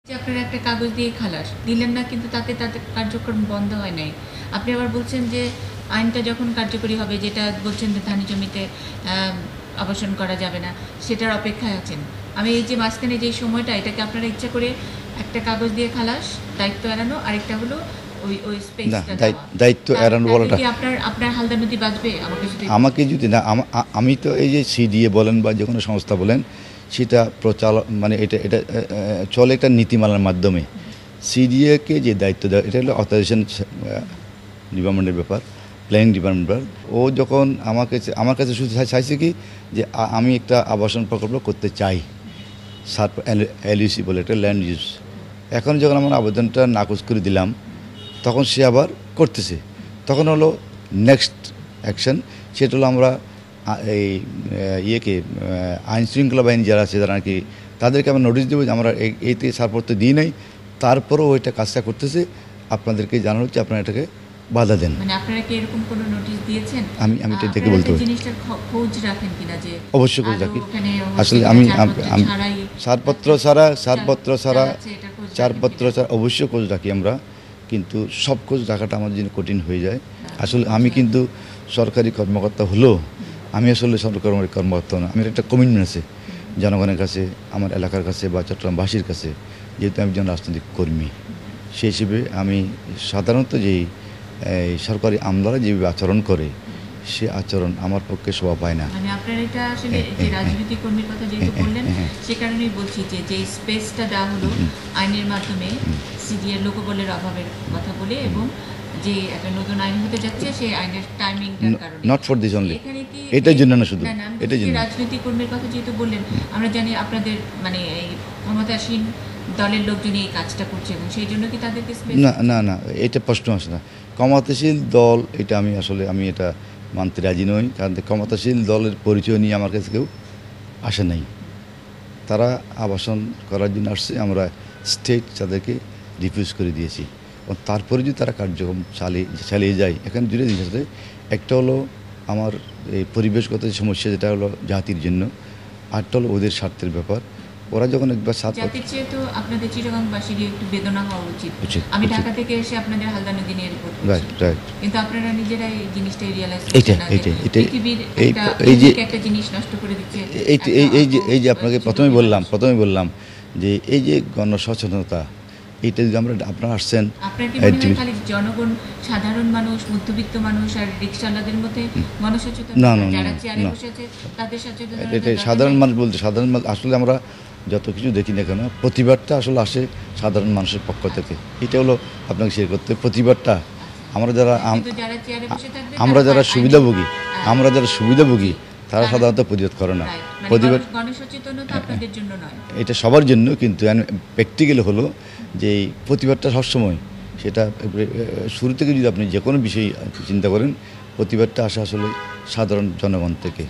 যে আপনারা একটা কাগজ দিয়ে খালাস দিলেন না, কিন্তু তাতে কার্যক্রম বন্ধ হয় নাই। আপনি আবার বলছেন যে আইনটা যখন কার্যকরী হবে, যেটা বলছেন যে ধানি জমিতে আবাসন করা যাবে না, সেটার অপেক্ষায় আছেন। আমি এই যে মাঝখানে যে সময়টা, এটাকে আপনারা ইচ্ছা করে একটা কাগজ দিয়ে খালাস, দায়িত্ব এড়ানো, আরেকটা হলো ওই স্পেসটা দায়িত্ব এড়ানো বলাটা আপনার হালদা নদী বাঁচবে। আমাকে যদি না আমি তো এই যে সিডিএ বলেন বা যে কোনো সংস্থা বলেন, সেটা মানে এটা চলে একটা নীতিমালার মাধ্যমে। সিডিএকে যে দায়িত্ব দেওয়া, এটা হলো অথরাইজেশন ডিপার্টমেন্টের ব্যাপার, প্ল্যানিং ডিপার্টমেন্ট ব্যাপার। ও যখন আমার কাছে শুধু চাইছে কি যে আমি একটা আবাসন প্রকল্প করতে চাই, এলইউসি বলে একটা ল্যান্ড ইউজ। এখন যখন আমার আবেদনটা নাকচ করে দিলাম, তখন সে আবার করতেছে। তখন হলো নেক্সট অ্যাকশন, সেটা হলো আমরা এই আইন শৃঙ্খলা বাহিনী যারা আছে, যারা নাকি তাদেরকে আমরা নোটিশ দেবো যে আমরা এইতে ছাড়পত্র দিই নাই, তারপরেও ওইটা কাজটা করতেছে, আপনাদেরকে জানানো হচ্ছে আপনারা এটাকে বাধা দেন। মানে আপনারা কি এরকম কোনো নোটিশ দিয়েছেন? আমি এটা দেখে বলতে পারি। জিনিসটার খোঁজ রাখেন কিনা? যে অবশ্যই খোঁজ রাখি। আসলে আমি ছাড়পত্র ছাড়া অবশ্যই খোঁজ রাখি আমরা, কিন্তু সব খোঁজ রাখাটা আমার জন্য কঠিন হয়ে যায়। আসলে আমি কিন্তু সরকারি কর্মকর্তা হলেও আমি আসলে সরকারি কর্মকর্তা না। আমার একটা কমিটমেন্ট আছে জনগণের কাছে, আমার এলাকার কাছে বা চট্টগ্রামবাসীর কাছে, যেহেতু আমি একজন রাজনৈতিক কর্মী। সেই হিসেবে আমি সাধারণত যেই সরকারি আমলারা যেভাবে আচরণ করে, সে আচরণ আমার পক্ষে শোভা পায় না। মানে আপনার এটা আসলে যে রাজনৈতিক কর্মীর কথা যেহেতু বললেন, সে কারণেই বলছি যে স্পেসটা দেওয়া হলো আইনের মাধ্যমে, সিডিএর লোকবলের অভাবের কথা বলে, এবং যে একটা নতুন আইন হতে যাচ্ছে, সেই আইনের টাইমিংটার কারণে। নট ফর দিস অনলি, এটার জন্য না, শুধু এটার জন্য। রাজনৈতিক কর্মীর কথা যেহেতু বললেন, আমরা জানি আপনাদের মানে এই ক্ষমতাসীন দলের লোকজন এই কাজটা করছে, এবং সেই জন্য কি তাদেরকে না এটা প্রশ্ন আসে না। ক্ষমতাশীল দল, এটা আমি এটা মানতে রাজি নই। কারণ ক্ষমতাশীল দলের পরিচয় নিয়ে আমার কাছে কেউ আসে নাই। তারা আবাসন করার জন্য আসছে, আমরা স্টেট তাদেরকে রিফিউজ করে দিয়েছি। এবং তারপরে যদি তারা কার্যক্রম চালিয়ে যায়, এখানে দুটো জিনিস আছে। একটা হলো আমার এই পরিবেশগত সমস্যা, যেটা হলো জাতির জন্য, আরটা হলো ওদের স্বার্থের ব্যাপার। ওরা যখন একবার জাতির চেয়ে তো আপনাদের চিটাগাংবাসীরই একটু বেদনা হওয়া উচিত। আমি ঢাকা থেকে এসে আপনাদের হালদা নদী নিয়ে রিপোর্ট করছি, কিন্তু আপনারা নিজেরাই জিনিসটাই রিয়েলাইজ করছেন না যে পৃথিবীর একটা জিনিস নষ্ট করে দিচ্ছে। এই যে আপনাকে প্রথমে বললাম যে এই যে গণসচেতনতা, এইটা যদি আপনারা আসছেন, খালি জনগণ, সাধারণ মানুষ, মধ্যবিত্ত মানুষ আর রিক্সাওয়ালাদের মধ্যে গণসচেতনতা, যারা চেয়ারে বসে আছে তাদের সচেতনতা, এটা সাধারণ মানুষ বলতে সাধারণ মানুষ। আসলে আমরা যত কিছু দেখি না কেন, প্রতিবাদটা আসলে আসে সাধারণ মানুষের পক্ষ থেকে। এটা হলো আপনাকে শেয়ার করতে প্রতিবাদটা। আমরা যারা সুবিধাভোগী তারা সাধারণত প্রতিবাদ করে না। প্রতিবাদ এটা সবার জন্য, কিন্তু প্র্যাকটিক্যাল হলো যে এই প্রতিবাদটা সবসময়, সেটা শুরু থেকে যদি আপনি যে কোনো বিষয় চিন্তা করেন, প্রতিবাদটা আসে আসলে সাধারণ জনগণ থেকে।